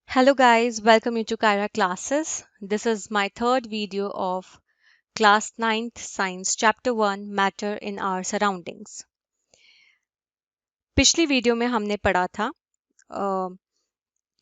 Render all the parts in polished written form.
Hello guys, welcome you to Kyra classes. This is my third video of class 9th science chapter 1 matter in our surroundings. पिछली video में हमने पढ़ा था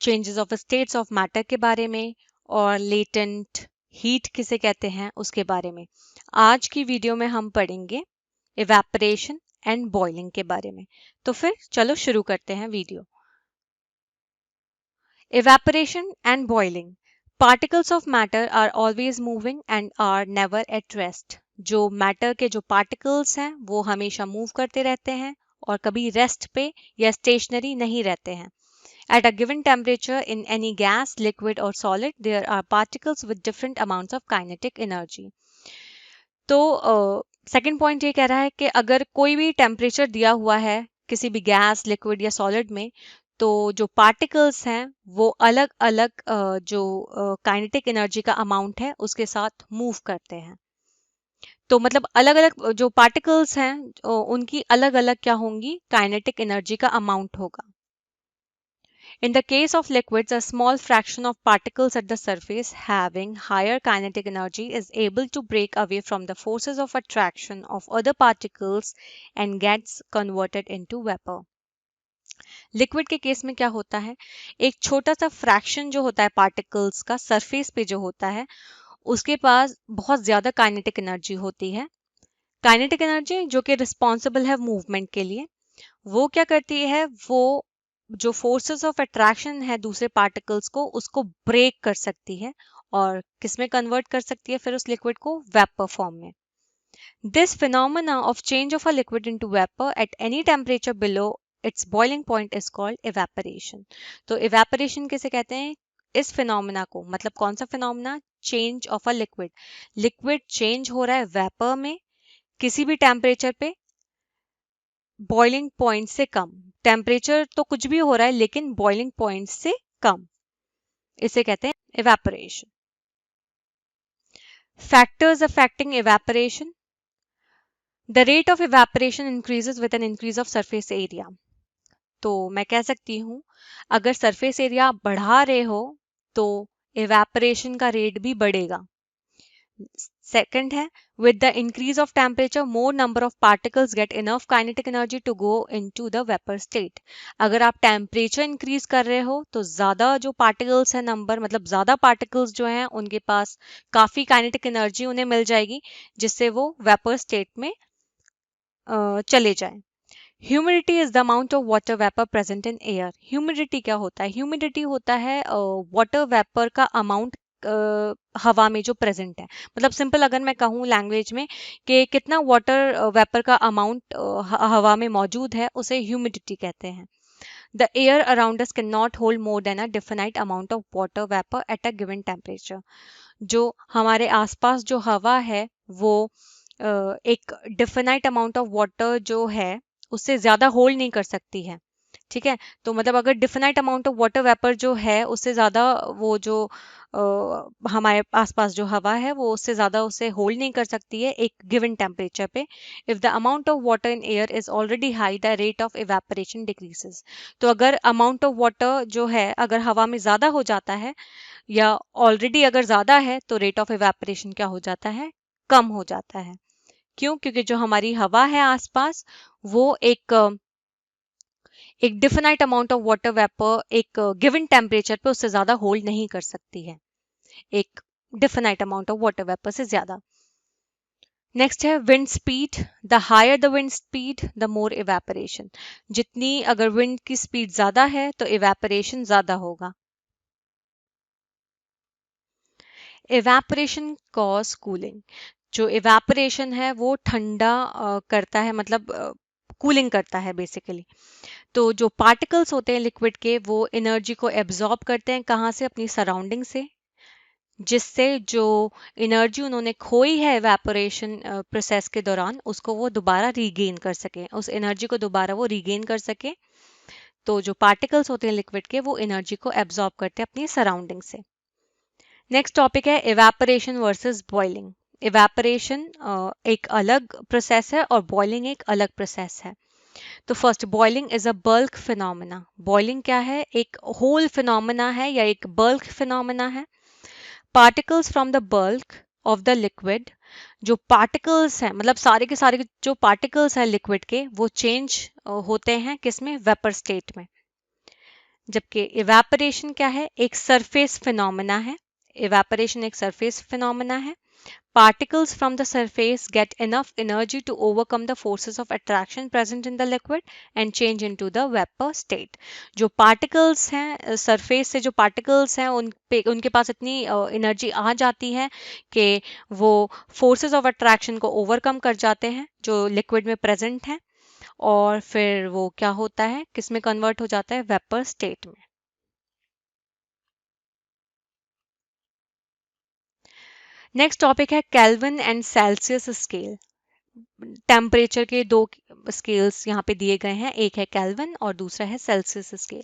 changes of states of matter के बारे में और लेटेंट हीट किसे कहते हैं उसके बारे में। आज की वीडियो में हम पढ़ेंगे इवेपोरेशन एंड बॉइलिंग के बारे में। तो फिर चलो शुरू करते हैं video. Evaporation and boiling. Particles of matter are always moving and are never at rest. जो मैटर के जो पार्टिकल्स हैं वो हमेशा मूव करते रहते हैं और कभी रेस्ट पे या स्टेशनरी नहीं रहते हैं. At a given temperature in any gas, liquid or solid, there are particles with different amounts of kinetic energy. तो सेकंड पॉइंट ये कह रहा है कि अगर कोई भी टेम्परेचर दिया हुआ है किसी भी गैस, लिक्विड या सॉलिड में, तो जो पार्टिकल्स हैं वो अलग अलग जो काइनेटिक एनर्जी का अमाउंट है उसके साथ मूव करते हैं. तो मतलब अलग अलग जो पार्टिकल्स हैं उनकी अलग अलग क्या होंगी, काइनेटिक एनर्जी का अमाउंट होगा. In the case of liquids, a small fraction of particles at the surface having higher kinetic energy is able to break away from the forces of attraction of other particles and gets converted into vapor. Liquid के case में क्या होता है, एक छोटा सा fraction जो होता है पार्टिकल्स का सरफेस पे जो होता है उसके पास बहुत ज्यादा काइनेटिक एनर्जी होती है. काइनेटिक एनर्जी जो कि रिस्पॉन्सिबल है मूवमेंट के लिए, वो क्या करती है, वो जो फोर्सेस ऑफ अट्रैक्शन है दूसरे पार्टिकल्स को उसको ब्रेक कर सकती है और किसमें कन्वर्ट कर सकती है, फिर उस लिक्विड को वेपर फॉर्म में. This phenomena of change of a liquid into vapour at any temperature below it's boiling point is called evaporation. तो इवेपोरेशन किसे कहते हैं, इस फिनोमेना को, मतलब कौन सा phenomena, change of a liquid. Liquid change हो रहा है वेपर में किसी भी टेम्परेचर पे बॉइलिंग पॉइंट से कम. टेम्परेचर तो कुछ भी हो रहा है लेकिन बॉइलिंग पॉइंट से कम, इसे कहते हैं evaporation. Factors affecting evaporation. The rate of evaporation increases with an increase of surface area. तो मैं कह सकती हूँ अगर सरफेस एरिया बढ़ा रहे हो तो इवेपोरेशन का रेट भी बढ़ेगा. सेकंड है, with the increase of temperature more number of particles get enough kinetic energy to go into the vapor state. अगर आप टेम्परेचर इंक्रीज कर रहे हो तो ज्यादा जो पार्टिकल्स है नंबर, मतलब ज्यादा पार्टिकल्स जो हैं उनके पास काफी काइनेटिक एनर्जी उन्हें मिल जाएगी जिससे वो वेपर स्टेट में चले जाएं. Humidity is the amount of water vapour present in air. Humidity क्या होता है, ह्यूमिडिटी होता है वाटर वेपर का अमाउंट हवा में जो प्रेजेंट है. मतलब सिंपल अगर मैं कहूँ लैंग्वेज में कि कितना वाटर वेपर का अमाउंट हवा में मौजूद है उसे ह्यूमिडिटी कहते हैं. The air around us can not hold more than a definite amount of water vapour at a given temperature. जो हमारे आसपास जो हवा है वो एक डिफिनाइट अमाउंट ऑफ वाटर जो है उससे ज्यादा होल्ड नहीं कर सकती है. ठीक है, तो मतलब अगर definite amount of water vapour जो है उससे ज्यादा वो जो हमारे आसपास जो हवा है वो उससे ज्यादा उसे होल्ड नहीं कर सकती है एक गिवन टेम्परेचर पे. If the amount of water in air is already high the rate of evaporation decreases. तो अगर अमाउंट ऑफ वाटर जो है अगर हवा में ज्यादा हो जाता है या ऑलरेडी अगर ज्यादा है तो रेट ऑफ इवेपोरेशन क्या हो जाता है, कम हो जाता है. क्यों, क्योंकि जो हमारी हवा है आसपास वो एक definite amount of water vapour एक गिवन टेम्परेचर पे उससे ज्यादा होल्ड नहीं कर सकती है, एक definite amount of water vapour से ज्यादा. नेक्स्ट है wind speed. The higher the wind speed the more evaporation. जितनी अगर विंड की स्पीड ज्यादा है तो इवेपोरेशन ज्यादा होगा. Evaporation cause cooling. जो इवेपोरेशन है वो ठंडा करता है, मतलब कूलिंग करता है बेसिकली. तो जो पार्टिकल्स होते हैं लिक्विड के वो एनर्जी को एब्जॉर्ब करते हैं, कहाँ से, अपनी सराउंडिंग से, जिससे जो एनर्जी उन्होंने खोई है इवेपोरेशन प्रोसेस के दौरान उसको वो दोबारा रीगेन कर सके, उस एनर्जी को दोबारा वो रीगेन कर सके. तो जो पार्टिकल्स होते हैं लिक्विड के वो एनर्जी को एब्जॉर्ब करते हैं अपनी सराउंडिंग से. नेक्स्ट टॉपिक है इवेपोरेशन वर्सेस बॉइलिंग. इवेपोरेशन एक अलग प्रोसेस है और बॉइलिंग एक अलग प्रोसेस है. तो first, boiling is a bulk phenomena. Boiling क्या है? एक होल फिनोमेना है या एक बल्क फिनोमेना है। Particles from the bulk of the liquid, जो पार्टिकल्स हैं मतलब सारे के सारे जो पार्टिकल्स हैं लिक्विड के, वो चेंज होते हैं किसमें? वेपर स्टेट में। जबकि इवेपोरेशन क्या है? एक सरफेस फिनोमेना है। इवेपोरेशन एक सरफेस फिनोमेना है। Particles from the surface get enough energy to overcome the forces of attraction present in the liquid and change into the vapor state. जो particles हैं सरफेस से, जो particles हैं उनके पास इतनी एनर्जी आ जाती है कि वो forces of attraction को overcome कर जाते हैं जो liquid में present हैं, और फिर वो क्या होता है, किस में कन्वर्ट हो जाता है? वेपर स्टेट में। नेक्स्ट टॉपिक है kelvin and Celsius scale. Temperature के दो स्केल्स यहाँ पे दिए गए हैं, एक है केल्विन और दूसरा है Celsius scale.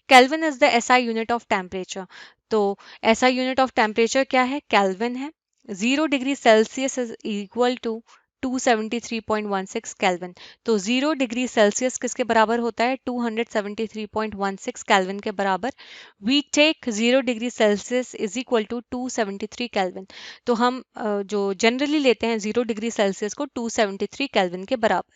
Kelvin is the SI unit of temperature. तो एसआई यूनिट ऑफ टेम्परेचर क्या है? केल्विन है। 0 degree Celsius is equal to 273.16 kelvin. तो 0 डिग्री सेल्सियस किसके बराबर होता है? 273.16 केल्विन के बराबर। We take 0 degree Celsius is equal to 273 kelvin. तो हम जो जनरली लेते हैं 0 डिग्री सेल्सियस को 273 केल्विन के बराबर।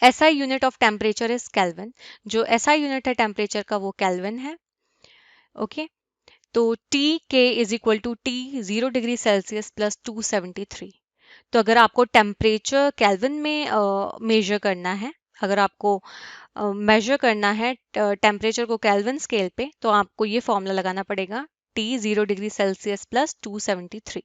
SI unit of temperature is kelvin. जो एसआई यूनिट है टेम्परेचर का वो केल्विन है। ओके, तो T K is equal to T 0 degree Celsius plus 273। तो अगर आपको टेम्परेचर केल्विन में मेजर करना है, अगर आपको मेजर करना है टेम्परेचर को केल्विन स्केल पे, तो आपको ये फॉर्मूला लगाना पड़ेगा, T 0 degree Celsius plus 273।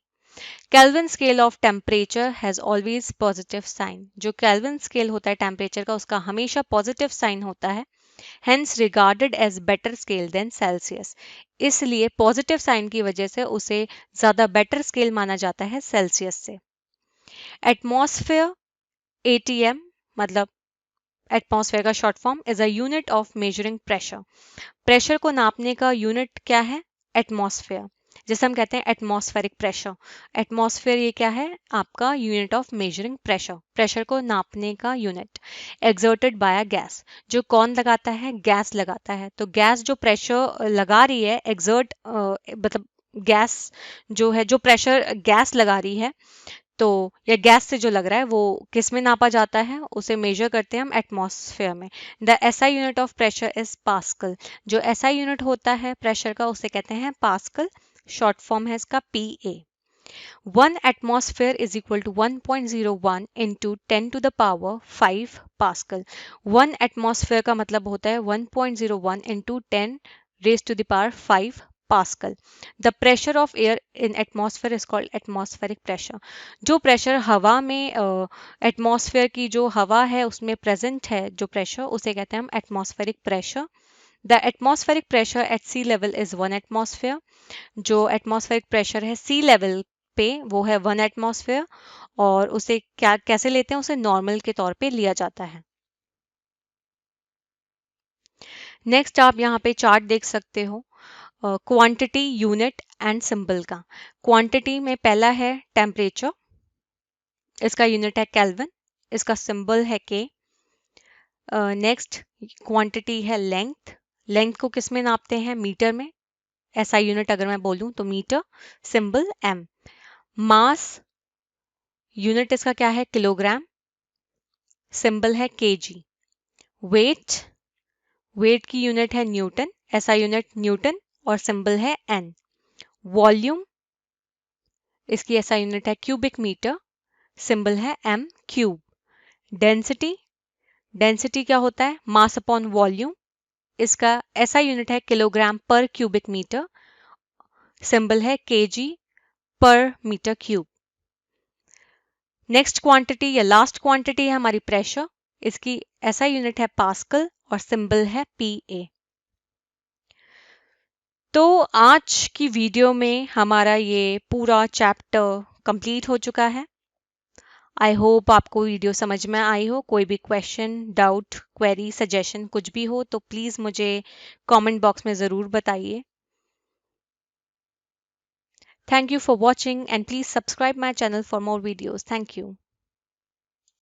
Kelvin scale of temperature has always positive sign. जो केल्विन स्केल होता है टेम्परेचर का, उसका हमेशा पॉजिटिव साइन होता है, hence regarded as better scale than Celsius. इसलिए पॉजिटिव साइन की वजह से उसे ज्यादा बेटर स्केल माना जाता है सेल्सियस से। एटमॉस्फेयर, ATM, मतलब एटमॉस्फेयर का short form, is a unit of measuring pressure. Pressure को नापने का यूनिट क्या है? एटमॉस्फेयर। जैसे हम कहते हैं एटमॉस्फेरिक प्रेशर। एटमॉस्फेयर ये क्या है? आपका unit of measuring pressure, pressure को नापने का unit. Exerted by a gas, जो कौन लगाता है? गैस लगाता है। तो गैस जो प्रेशर लगा रही है, एक्सर्ट मतलब गैस जो है, जो प्रेशर गैस लगा रही है, तो या गैस से जो लग रहा है, वो किस में नापा जाता है? उसे मेजर करते हैं हम एटमॉस्फेयर में। The SI unit of pressure is pascal. जो एसआई यूनिट होता है प्रेशर का, उसे कहते हैं पास्कल। शॉर्ट फॉर्म है इसका PA। 1 atmosphere is equal to 1.01 into 10⁵ pascal. 1 atmosphere का मतलब होता है 1.01 into 10⁵ pascal. The pressure of air in atmosphere is called atmospheric pressure. जो प्रेशर हवा में, एटमॉस्फेयर की जो हवा है उसमें प्रेजेंट है जो प्रेशर, उसे कहते हैं हम atmospheric pressure. The atmospheric pressure at sea level is 1 atmosphere. जो एटमॉस्फेरिक प्रेशर है सी लेवल पे, वो है 1 एटमॉस्फेयर। और उसे क्या कैसे लेते हैं? उसे नॉर्मल के तौर पे लिया जाता है। नेक्स्ट आप यहाँ पे चार्ट देख सकते हो क्वांटिटी, यूनिट एंड सिंबल का। क्वांटिटी में पहला है टेम्परेचर, इसका यूनिट है केल्विन, इसका सिंबल है K। नेक्स्ट क्वांटिटी है लेंथ। लेंथ को किस में नापते हैं? मीटर में। ऐसा यूनिट अगर मैं बोलूं तो मीटर, सिंबल M। मास, यूनिट इसका क्या है? किलोग्राम, सिंबल है kg। वेट, वेट की यूनिट है न्यूटन, ऐसा यूनिट न्यूटन और सिंबल है N। वॉल्यूम, इसकी ऐसा यूनिट है क्यूबिक मीटर, सिंबल है M क्यूब। डेंसिटी, डेंसिटी क्या होता है? मास अपॉन वॉल्यूम, इसका ऐसा यूनिट है किलोग्राम पर क्यूबिक मीटर, सिंबल है kg पर मीटर क्यूब। नेक्स्ट क्वांटिटी या लास्ट क्वांटिटी है हमारी प्रेशर, इसकी ऐसा यूनिट है पास्कल और सिंबल है PA। तो आज की वीडियो में हमारा ये पूरा चैप्टर कंप्लीट हो चुका है। आई होप आपको वीडियो समझ में आई हो। कोई भी क्वेश्चन, डाउट, क्वेरी, सजेशन कुछ भी हो तो प्लीज़ मुझे कमेंट बॉक्स में ज़रूर बताइए। Thank you for watching and please subscribe my channel for more videos. Thank you.